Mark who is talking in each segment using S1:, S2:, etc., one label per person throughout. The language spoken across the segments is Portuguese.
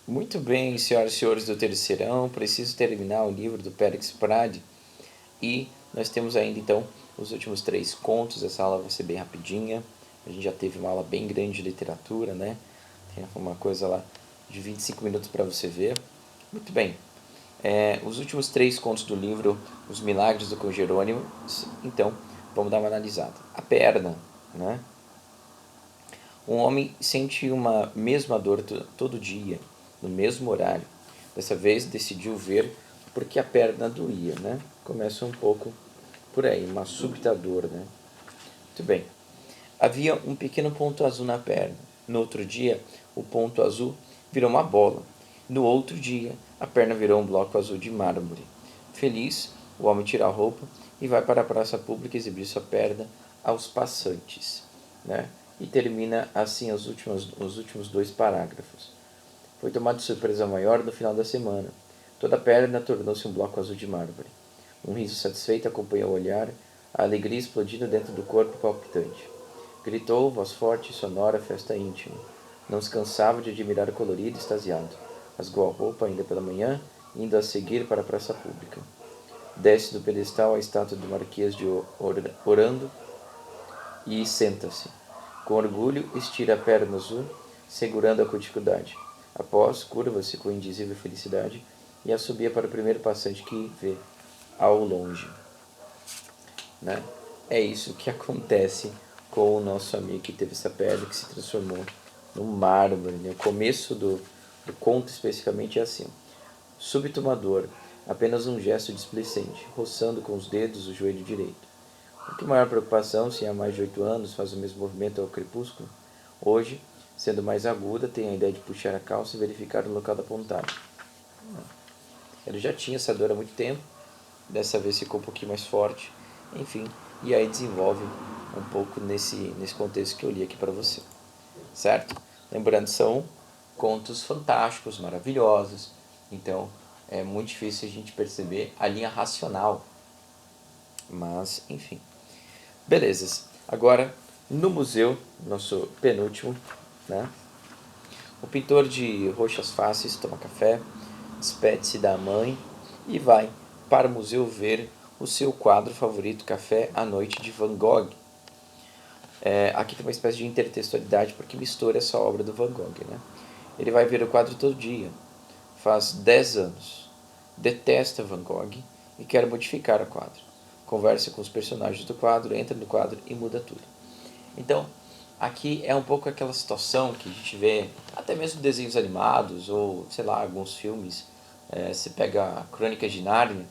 S1: Muito bem, senhoras e senhores do terceirão, preciso terminar o livro do Périx Prade e nós temos ainda então os últimos 3 contos. Essa aula vai ser bem rapidinha, a gente já teve uma aula bem grande de literatura, né? Tem uma coisa lá de 25 minutos para você ver. Muito bem, os últimos 3 contos do livro Os Milagres do Cão Jerônimo, então vamos dar uma analisada. A perna, né? Um homem sente uma mesma dor todo dia, no mesmo horário. Dessa vez decidiu ver porque a perna doía, né? Começa um pouco por aí, uma súbita dor, né? Muito bem. Havia um pequeno ponto azul na perna. No outro dia, o ponto azul virou uma bola. No outro dia, a perna virou um bloco azul de mármore. Feliz, o homem tira a roupa e vai para a praça pública exibir sua perna aos passantes, né? E termina assim os últimos 2 parágrafos. Foi tomado de surpresa maior no final da semana. Toda a perna tornou-se um bloco azul de mármore. Um riso satisfeito acompanhou o olhar, a alegria explodindo dentro do corpo palpitante. Gritou, voz forte e sonora, festa íntima. Não se cansava de admirar o colorido extasiado. Rasgou a roupa ainda pela manhã, indo a seguir para a praça pública. Desce do pedestal a estátua do Marquês de Orando e senta-se. Com orgulho, estira a perna azul, segurando-a com dificuldade. Após, curva-se com indizível felicidade e assobia para o primeiro passante que vê ao longe. Né? É isso que acontece com o nosso amigo que teve essa perna que se transformou num mármore. Né? O começo do conto especificamente é assim. Súbito uma dor, apenas um gesto displicente, roçando com os dedos o joelho direito. Com que maior preocupação, se há mais de 8 anos faz o mesmo movimento ao crepúsculo? Hoje, sendo mais aguda, tem a ideia de puxar a calça e verificar o local da pontada. Ele já tinha essa dor há muito tempo, dessa vez ficou um pouquinho mais forte, enfim, e aí desenvolve um pouco nesse contexto que eu li aqui para você, certo? Lembrando, são contos fantásticos, maravilhosos, então é muito difícil a gente perceber a linha racional, mas enfim. Belezas. Agora, no museu, nosso penúltimo, né? O pintor de roxas faces toma café, despede-se da mãe e vai para o museu ver o seu quadro favorito, Café à Noite, de Van Gogh. Aqui tem uma espécie de intertextualidade porque mistura essa obra do Van Gogh. Né? Ele vai ver o quadro todo dia, faz 10 anos, detesta Van Gogh e quer modificar o quadro. Conversa com os personagens do quadro, entra no quadro e muda tudo. Então, aqui é um pouco aquela situação que a gente vê, até mesmo desenhos animados, ou sei lá, alguns filmes. Você pega a Crônica de Nárnia,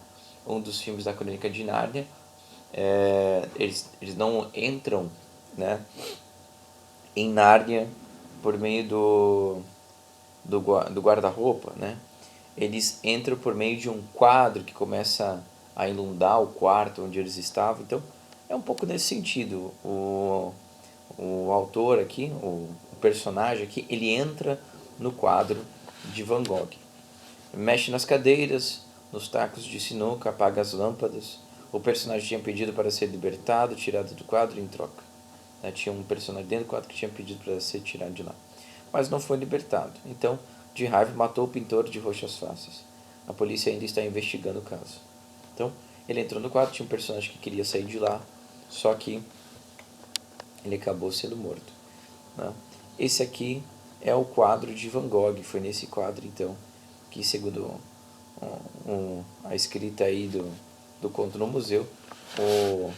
S1: um dos filmes da Crônica de Nárnia, eles não entram, né, em Nárnia por meio do guarda-roupa, né? Eles entram por meio de um quadro que começa a inundar o quarto onde eles estavam. Então, é um pouco nesse sentido. O autor aqui, o personagem aqui, ele entra no quadro de Van Gogh. Mexe nas cadeiras, nos tacos de sinuca, apaga as lâmpadas. O personagem tinha pedido para ser libertado, tirado do quadro em troca. Tinha um personagem dentro do quadro que tinha pedido para ser tirado de lá. Mas não foi libertado. Então, de raiva, matou o pintor de roxas faces. A polícia ainda está investigando o caso. Então, ele entrou no quadro, tinha um personagem que queria sair de lá, só que ele acabou sendo morto. Né? Esse aqui é o quadro de Van Gogh. Foi nesse quadro, então, que, segundo a escrita aí do conto no museu, o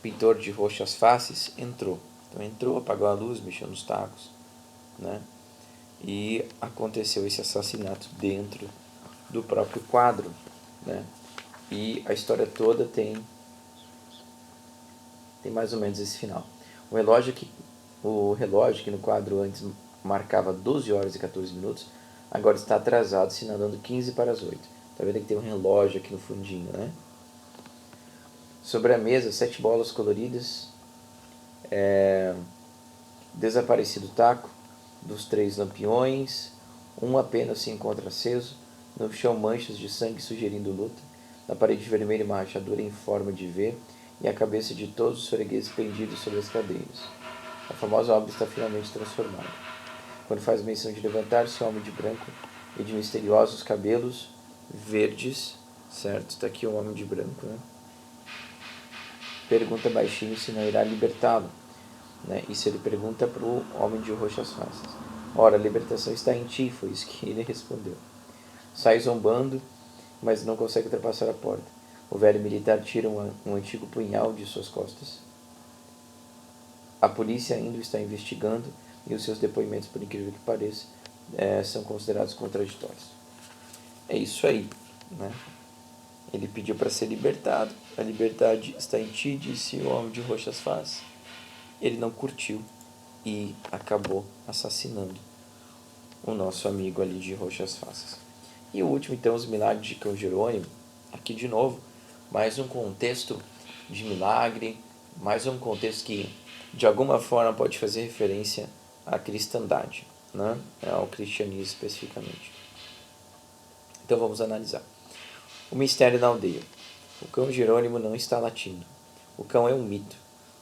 S1: pintor de roxas faces entrou. Então entrou, apagou a luz, mexeu nos tacos, né? E aconteceu esse assassinato dentro do próprio quadro, né? E a história toda tem mais ou menos esse final. O relógio que no quadro antes marcava 12 horas e 14 minutos, agora está atrasado, sinalando 15 para as 8. Tá vendo que tem um relógio aqui no fundinho, né? Sobre a mesa, 7 bolas coloridas, desaparecido o taco dos 3 lampiões, um apenas se encontra aceso, no chão manchas de sangue sugerindo luta, na parede vermelha uma rachadura em forma de V e a cabeça de todos os fregueses pendidos sobre as cadeiras. A famosa obra está finalmente transformada. Quando faz menção de levantar-se, o homem de branco e de misteriosos cabelos verdes, certo? Está aqui o homem de branco, né? Pergunta baixinho se não irá libertá-lo, né? Isso ele pergunta para o homem de roxas faces. Ora, a libertação está em ti, foi isso que ele respondeu. Sai zombando, mas não consegue ultrapassar a porta. O velho militar tira um antigo punhal de suas costas. A polícia ainda está investigando e os seus depoimentos, por incrível que pareça, são considerados contraditórios. É isso aí, né? Ele pediu para ser libertado. A liberdade está em ti, disse o homem de roxas faces. Ele não curtiu e acabou assassinando o nosso amigo ali de roxas faces. E o último, então, os milagres de Cão Jerônimo. Aqui de novo, mais um contexto de milagre, mais um contexto que de alguma forma pode fazer referência à cristandade, né? Ao cristianismo especificamente. Então vamos analisar. O mistério da aldeia. O cão Jerônimo não está latindo. O cão é um mito.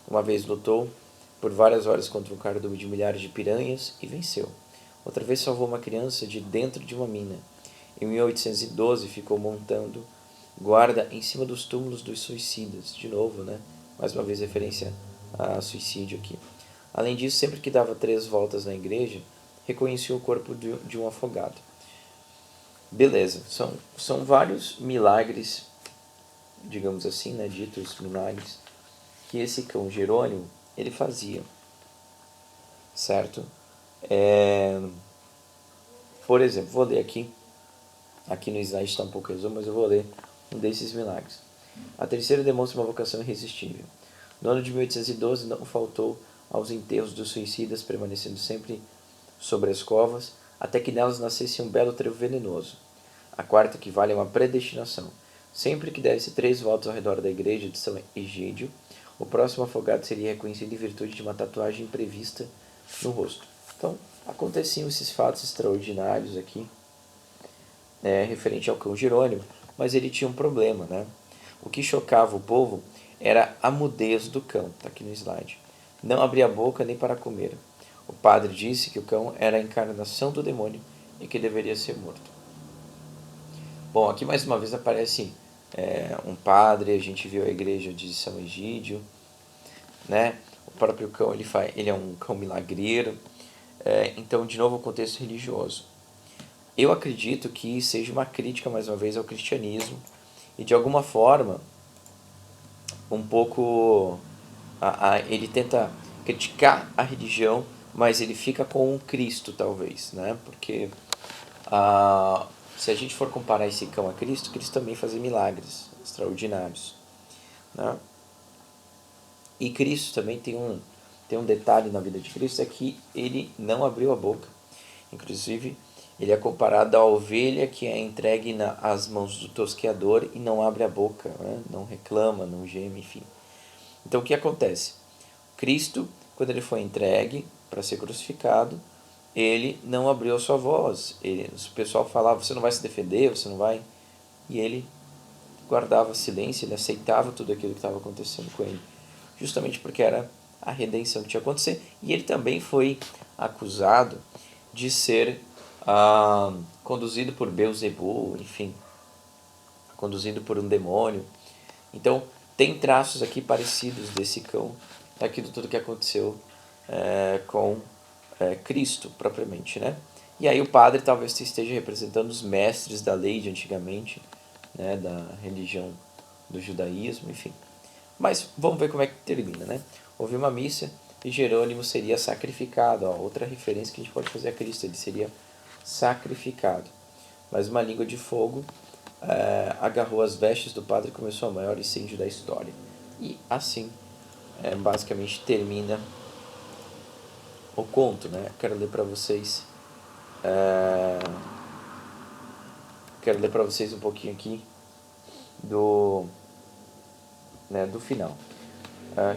S1: Uma vez lutou por várias horas contra um cardume de milhares de piranhas e venceu. Outra vez salvou uma criança de dentro de uma mina. Em 1812 ficou montando guarda em cima dos túmulos dos suicidas. De novo, né? Mais uma vez referência a suicídio aqui. Além disso, sempre que dava 3 voltas na igreja, reconhecia o corpo de um afogado. Beleza, são vários milagres, digamos assim, né, ditos milagres, que esse cão Jerônimo, ele fazia, certo? Por exemplo, vou ler aqui no slide está um pouco resumo, mas eu vou ler um desses milagres. A terceira demonstra uma vocação irresistível. No ano de 1812 não faltou aos enterros dos suicidas, permanecendo sempre sobre as covas, até que nelas nascesse um belo trevo venenoso. A quarta equivale a uma predestinação. Sempre que desse 3 voltas ao redor da igreja de São Egídio, o próximo afogado seria reconhecido em virtude de uma tatuagem imprevista no rosto. Então, aconteciam esses fatos extraordinários aqui, referente ao cão Jerônimo, mas ele tinha um problema, né? O que chocava o povo era a mudez do cão, está aqui no slide. Não abria a boca nem para comer. O padre disse que o cão era a encarnação do demônio e que deveria ser morto. Bom, aqui mais uma vez aparece um padre, a gente viu a igreja de São Egídio, né? O próprio cão ele é um cão milagreiro, então de novo o contexto religioso. Eu acredito que seja uma crítica mais uma vez ao cristianismo e de alguma forma um pouco ele tenta criticar a religião, mas ele fica com o Cristo talvez, né? Porque se a gente for comparar esse cão a Cristo, Cristo também fazia milagres extraordinários, né? E Cristo também tem um detalhe na vida de Cristo, é que ele não abriu a boca. Inclusive, ele é comparado à ovelha que é entregue às mãos do tosqueador e não abre a boca, né? Não reclama, não geme, enfim. Então o que acontece? Cristo, quando ele foi entregue para ser crucificado, ele não abriu a sua voz. O pessoal falava, você não vai se defender, você não vai... E ele guardava silêncio, ele aceitava tudo aquilo que estava acontecendo com ele. Justamente porque era a redenção que tinha acontecido. E ele também foi acusado de ser conduzido por Beelzebul, enfim, conduzido por um demônio. Então, tem traços aqui parecidos desse cão, daquilo tudo que aconteceu com Cristo, propriamente, né? E aí o padre talvez esteja representando os mestres da lei de antigamente, né, da religião do judaísmo, enfim. Mas vamos ver como é que termina, né? Houve uma missa e Jerônimo seria sacrificado. Outra referência que a gente pode fazer a Cristo, ele seria sacrificado. Mas uma língua de fogo agarrou as vestes do padre e começou o maior incêndio da história. E assim, basicamente, termina o conto, né? Quero ler para vocês um pouquinho aqui do final.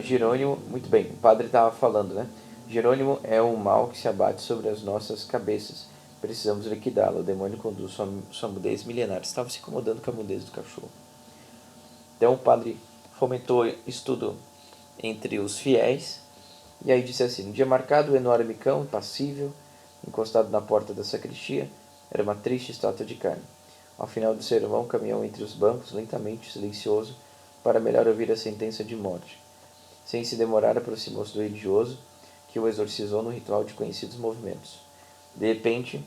S1: Jerônimo, muito bem, o padre estava falando, né? Jerônimo é o mal que se abate sobre as nossas cabeças. Precisamos liquidá-lo. O demônio conduz sua mudez milenar. Estava se incomodando com a mudez do cachorro. Então o padre fomentou estudo entre os fiéis. E aí disse assim: no dia marcado, o enorme cão, impassível, encostado na porta da sacristia, era uma triste estátua de carne. Ao final do sermão, caminhou entre os bancos, lentamente, silencioso, para melhor ouvir a sentença de morte. Sem se demorar, aproximou-se do religioso, que o exorcizou no ritual de conhecidos movimentos. De repente,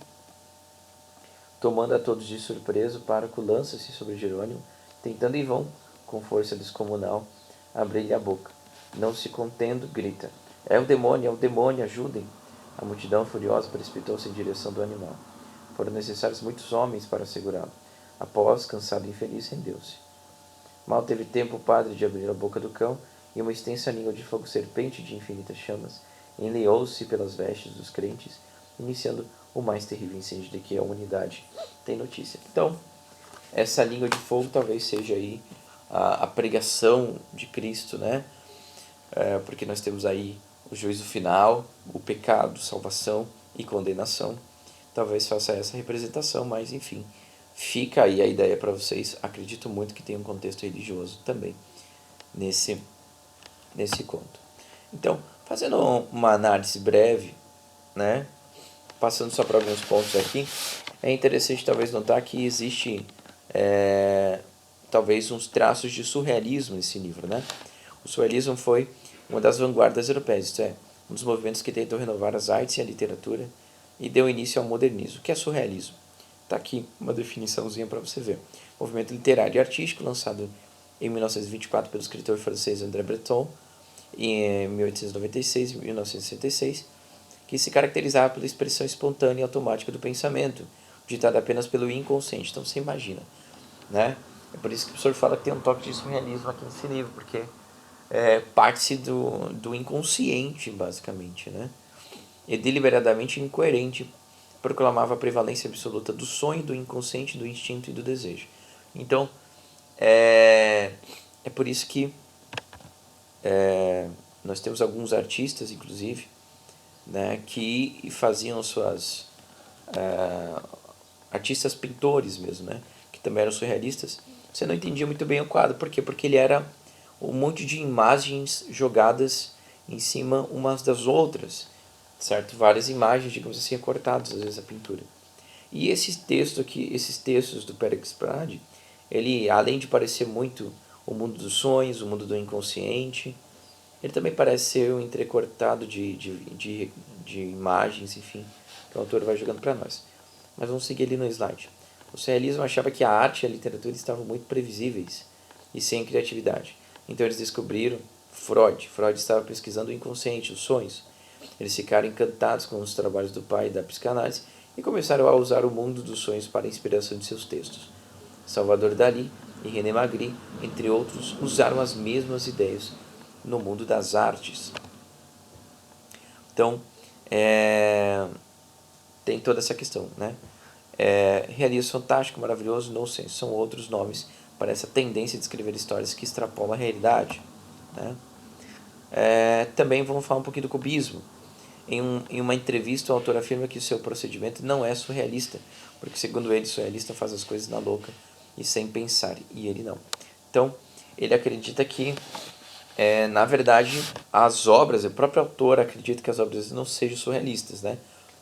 S1: tomando a todos de surpresa, o pároco lança-se sobre Jerônimo, tentando em vão, com força descomunal, abrir-lhe a boca. Não se contendo, grita: é o demônio, ajudem! A multidão furiosa precipitou-se em direção do animal. Foram necessários muitos homens para segurá-lo. Após, cansado e infeliz, rendeu-se. Mal teve tempo o padre de abrir a boca do cão, e uma extensa língua de fogo serpente de infinitas chamas enleou-se pelas vestes dos crentes, iniciando o mais terrível incêndio de que a humanidade tem notícia. Então, essa língua de fogo talvez seja aí a pregação de Cristo, né? Porque nós temos aí o juízo final, o pecado, salvação e condenação. Talvez faça essa representação, mas enfim, fica aí a ideia para vocês. Acredito muito que tem um contexto religioso também nesse conto. Então, fazendo uma análise breve, né, passando só para alguns pontos aqui, é interessante talvez notar que existe talvez uns traços de surrealismo nesse livro, né? O surrealismo foi uma das vanguardas europeias, isto é, um dos movimentos que tentou renovar as artes e a literatura e deu início ao modernismo. O que é surrealismo? Está aqui uma definiçãozinha para você ver. Movimento literário e artístico lançado em 1924 pelo escritor francês André Breton, em 1896 e 1966, que se caracterizava pela expressão espontânea e automática do pensamento, ditada apenas pelo inconsciente. Então você imagina, né? É por isso que o professor fala que tem um toque de surrealismo aqui nesse livro, porque parte-se do inconsciente, basicamente, né? E deliberadamente incoerente, proclamava a prevalência absoluta do sonho, do inconsciente, do instinto e do desejo. Então, é por isso que nós temos alguns artistas, inclusive, né, que faziam suas... artistas pintores mesmo, né, que também eram surrealistas. Você não entendia muito bem o quadro. Por quê? Porque ele era um monte de imagens jogadas em cima umas das outras, certo? Várias imagens, digamos assim, cortadas às vezes a pintura. E esses textos do Périx Prade, ele, além de parecer muito o mundo dos sonhos, o mundo do inconsciente, ele também parece ser um entrecortado de imagens, enfim, que o autor vai jogando para nós. Mas vamos seguir ali no slide. O surrealismo achava que a arte e a literatura estavam muito previsíveis e sem criatividade. Então eles descobriram Freud. Freud estava pesquisando o inconsciente, os sonhos. Eles ficaram encantados com os trabalhos do pai da psicanálise e começaram a usar o mundo dos sonhos para a inspiração de seus textos. Salvador Dalí e René Magritte, entre outros, usaram as mesmas ideias no mundo das artes. Então, tem toda essa questão, né? Realismo fantástico, maravilhoso, nonsense, são outros nomes para essa tendência de escrever histórias que extrapolam a realidade, né? Também vamos falar um pouquinho do cubismo. Em uma entrevista, o autor afirma que o seu procedimento não é surrealista, porque, segundo ele, o surrealista faz as coisas na louca e sem pensar, e ele não. Então, ele acredita que, na verdade, as obras, o próprio autor acredita que as obras não sejam surrealistas, né?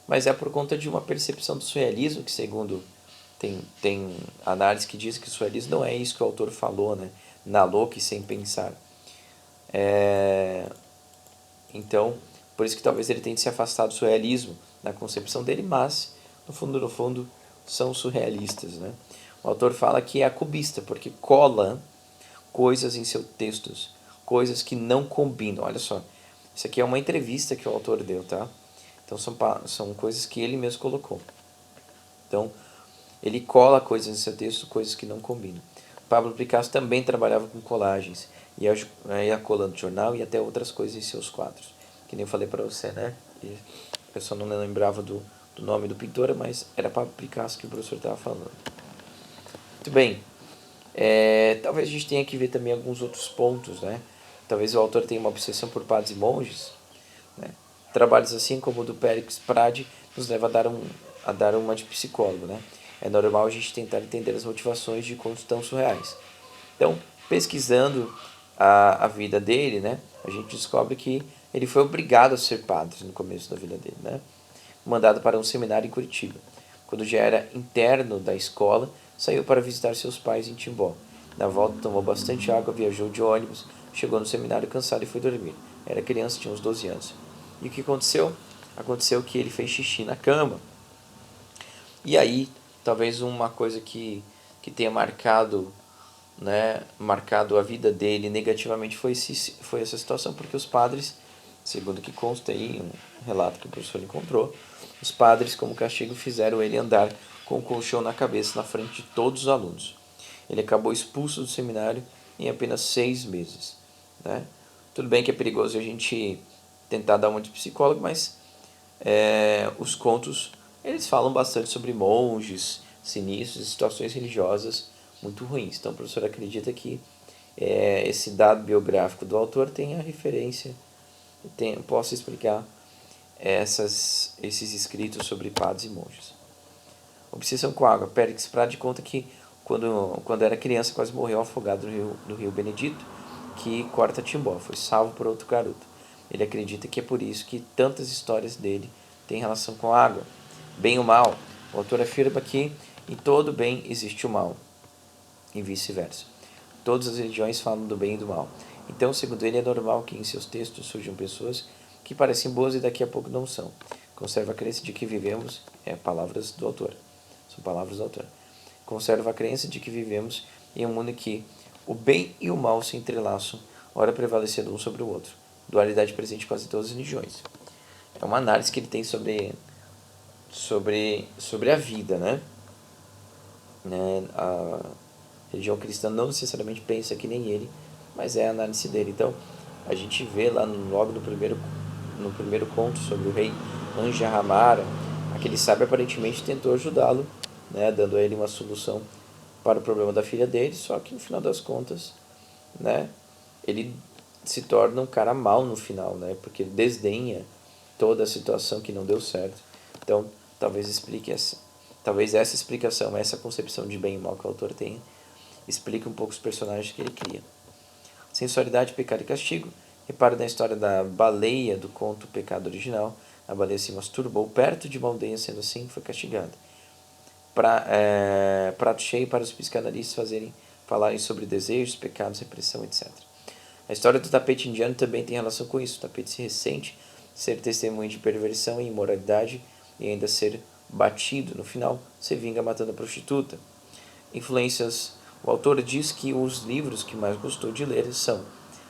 S1: Mas é por conta de uma percepção do surrealismo, que, segundo tem análise que diz que o surrealismo não é isso que o autor falou, né? Na louca e sem pensar. Então, por isso que talvez ele tenha se afastado do surrealismo na concepção dele, mas, no fundo, são surrealistas, né? O autor fala que é cubista, porque cola coisas em seus textos, coisas que não combinam. Olha só, isso aqui é uma entrevista que o autor deu, tá? Então são coisas que ele mesmo colocou. Então, ele cola coisas em seu texto, coisas que não combinam. Pablo Picasso também trabalhava com colagens, ia colando jornal e até outras coisas em seus quadros. Que nem eu falei para você, né? E eu só não lembrava do nome do pintor, mas era Pablo Picasso que o professor estava falando. Muito bem. Talvez a gente tenha que ver também alguns outros pontos, né? Talvez o autor tenha uma obsessão por padres e monges, né? Trabalhos assim como o do Périx Prade nos leva a dar uma de psicólogo, né? É normal a gente tentar entender as motivações de contos tão surreais. Então, pesquisando a vida dele, né, a gente descobre que ele foi obrigado a ser padre no começo da vida dele, né? Mandado para um seminário em Curitiba. quando já era interno da escola, saiu para visitar seus pais em Timbó. Na volta tomou bastante água, viajou de ônibus, chegou no seminário cansado e foi dormir. Era criança, tinha uns 12 anos. E o que aconteceu? Aconteceu que ele fez xixi na cama. E aí, talvez uma coisa que tenha marcado, né, marcado a vida dele negativamente foi essa situação, porque os padres, segundo o que consta aí, um relato que o professor encontrou, os padres, como castigo, fizeram ele andar com o colchão na cabeça na frente de todos os alunos. Ele acabou expulso do seminário em apenas 6 meses. Né? Tudo bem que é perigoso a gente tentar dar uma de psicólogo, mas os contos eles falam bastante sobre monges sinistros e situações religiosas muito ruins. Então o professor acredita que esse dado biográfico do autor tem a referência, possa explicar esses escritos sobre padres e monges. Obsessão com água. Périx Prade conta que quando era criança quase morreu afogado no rio Benedito, que corta Timbó. Foi salvo por outro garoto. Ele acredita que é por isso que tantas histórias dele têm relação com a água. Bem ou mal. O autor afirma que em todo bem existe o mal, e vice-versa. Todas as religiões falam do bem e do mal. Então, segundo ele, é normal que em seus textos surjam pessoas que parecem boas e daqui a pouco não são. Conserva a crença de que vivemos, palavras do autor, são palavras do autor. Conserva a crença de que vivemos em um mundo em que o bem e o mal se entrelaçam, ora prevalecendo um sobre o outro. Dualidade presente em quase todas as religiões. É uma análise que ele tem sobre a vida, né? A religião cristã não necessariamente pensa que nem ele, mas é a análise dele. Então, a gente vê lá logo no primeiro conto sobre o rei Anjahamara, aquele sábio aparentemente tentou ajudá-lo, né, dando a ele uma solução para o problema da filha dele, só que no final das contas, né, ele se torna um cara mau no final, né, porque ele desdenha toda a situação que não deu certo. Então, talvez essa explicação, essa concepção de bem e mal que o autor tem, explique um pouco os personagens que ele cria. Sensualidade, pecado e castigo. Repare na história da baleia do conto Pecado Original. A baleia se masturbou perto de uma aldeia, sendo assim, foi castigada. Prato cheio para os psicanalistas falarem sobre desejos, pecados, repressão, etc. A história do tapete indiano também tem relação com isso. O tapete se ressente ser testemunho de perversão e imoralidade e ainda ser batido. No final, se vinga matando a prostituta. Influências. O autor diz que os livros que mais gostou de ler são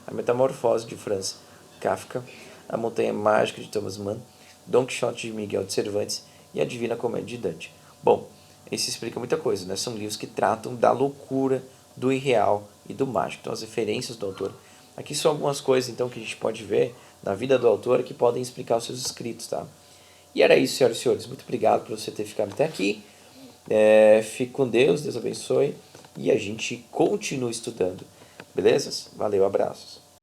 S1: A Metamorfose, de Franz Kafka, A Montanha Mágica, de Thomas Mann, Don Quixote, de Miguel de Cervantes e A Divina Comédia de Dante. Bom, isso explica muita coisa, né? São livros que tratam da loucura, do irreal e do mágico. Então, as referências do autor. Aqui são algumas coisas, então, que a gente pode ver na vida do autor que podem explicar os seus escritos, tá? E era isso, senhoras e senhores. Muito obrigado por você ter ficado até aqui. Fique com Deus, Deus abençoe. E a gente continua estudando. Beleza? Valeu, abraços.